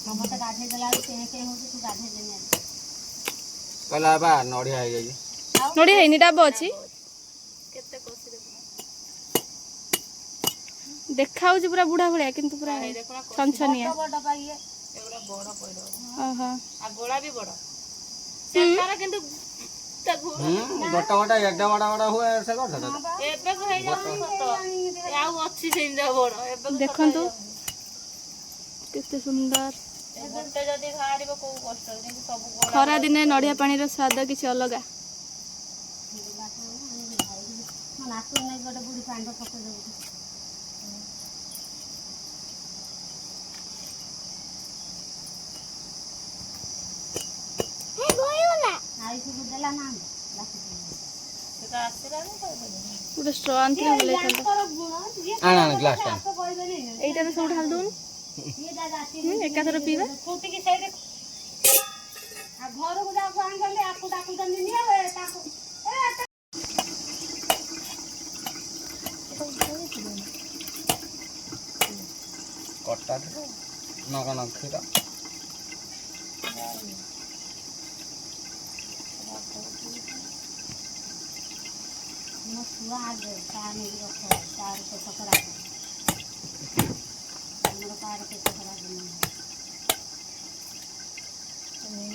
मते गाधे देला के हो तू गाधे देने कला बा नडिया है गई नडिया है निटा बची केते कोसी देखाउ जे पूरा बुढ़ा भलिया किंतु पूरा छनछनिया बड़ पाइए एगुड़ा बड़ पइलो ओहो आ गोला भी बड़ सेतारा किंतु गोटा गोटा एडा बड़ा बड़ा हुए से कर था एबे को हे जाऊ छोट आउ अछि सेंजा बड़ एबे देखंतु केते सुंदर गुंटे जदी खारिबो को कष्ट किंतु सब गोला खरा दिने नडिया पानी रो स्वाद किछि अलगा नातु नै गोटे बुढी पांडो पको दउ हे गोयोला आई सुबु देला ना सेटा आसीरा नै पूरा स्ट्रॉ आंती बोले था आना ग्लास टा एटा तो सब ढाल दून ये दादा आसी एका थर पीबा फुटी की साइड आ घर को जा को आंगले आपको डाकू दन निया ए ताको कट्टा नगन खीरा न सुआ आगे कान में रखो चार को पकड़ा हमरो कार के पकड़ा देना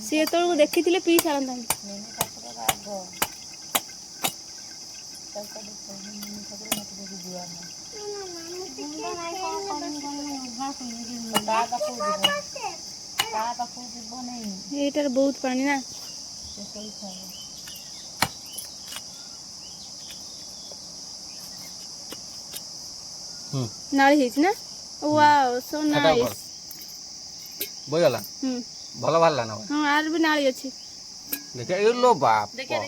से तो देखिथिले पी सारंता मैंने पकड़ा आगो तब तक मैंने पकड़ा मत दे दिया ना नहीं को घास में ता पाखु जीव नहीं एटार बहुत पानी ना से सही खाए नाली हिच ना वाओ सो नाइस बोयला भलो भाला ना हां आर भी नाली अछि देखे ए लो बाप देखिए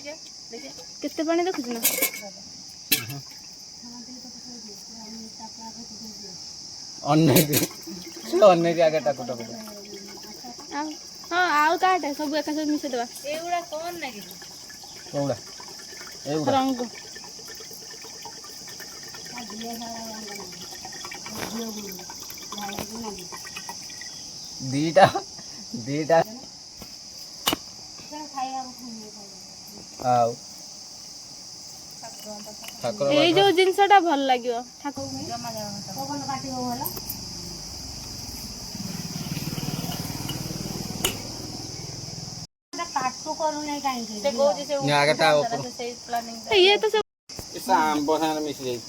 केते पानी देखु ना अन्य आगे टाकू टाकू हां आउ काटे सब एका सब मिसे देबा एउडा कोन नाही कोउडा एउडा रंग दीटा दीटा आउ ठाकुर ए जो जिंसटा भल लागियो ठाकुर जमा जमा कोन काटिबो होला काटू करू नाही काई से कोजी से आगे टा ऊपर से प्लानिंग ये तो सब इसा आंबो साने मिस जाई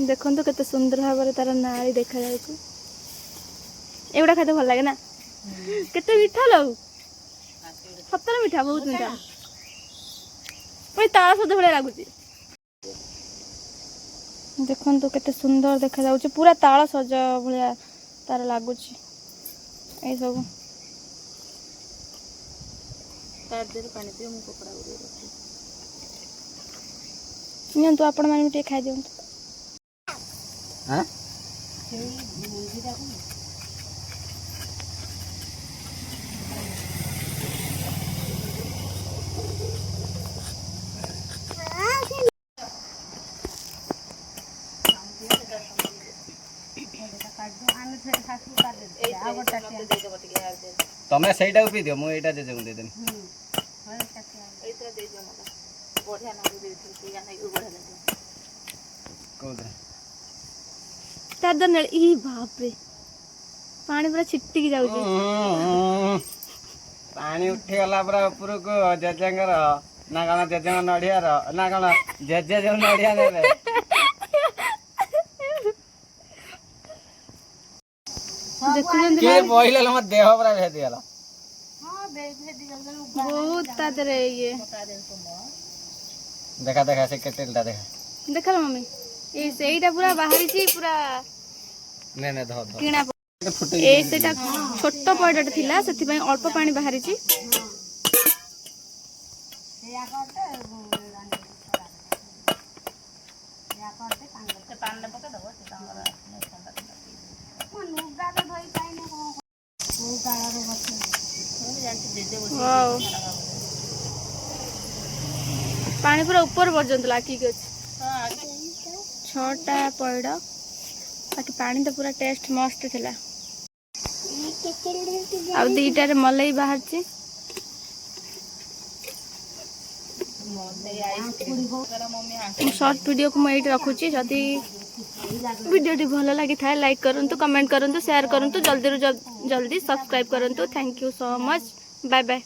देखंतु केते सुंदर भाबरे तार नाली देखा जाउछु एउडा खाते भल लागे ना केते मीठा लागु सत्तर मीठा बहुत मीठा ओइ तारा सद भले लागुची देखंतु केते सुंदर देखा जाउछु पूरा ताळ सजा भलिया तार लागुची ए सब तार देर पानी पियो मु कपड़ा उरे रखी नियंतु आपण माने मिटे खाइ दियंतु हां सेई मुंजीटा को तमे सेटा पी दियो मु एटा दे दे देन एतरा दे दियो मला बढ़िया नागु दे थी या नहीं बढ़िया लगे कोदरा तार दन ई बाप रे पानी पूरा छिट्टी की जाउची पानी उठी गला पूरा ऊपर को जजंगर ना गाना जजंग नडिया रो ना गाना जज जो नडिया ने देखुन के बहिला मत देह पूरा भे दियाला हां भेदी जल्दी बहुत तादरे ये बता दे देखा देखा से केटेलटा देखा देखला मम्मी ए सेईटा पूरा बाहरी छी पूरा ने ने धो धो किणा ए सेटा छोट पडट थिला सेति पई अल्प पानी बाहरी छी से या करते कांगते पानी पके दबो से तांगरा ने संगा मन उगा के धोई पाई ने को काला रो बच्चे हम जानते दे दे बच्चे वाओ पानी पूरा ऊपर पर्यंत लाकी के हां 6टा पड़ बाकी पानी तो पूरा टेस्ट मस्त थिला ଆଉ ଦୁଇଟାରେ ମଲେଇ ବାହାରିଛି। शॉर्ट वीडियो को मैं ये रखुची। जदि वीडियो भल लगी था लाइक करंतु, कमेंट करंतु, शेयर करंतु, जल्दी जल्दी सब्सक्राइब करंतु। Thank you so much. Bye bye.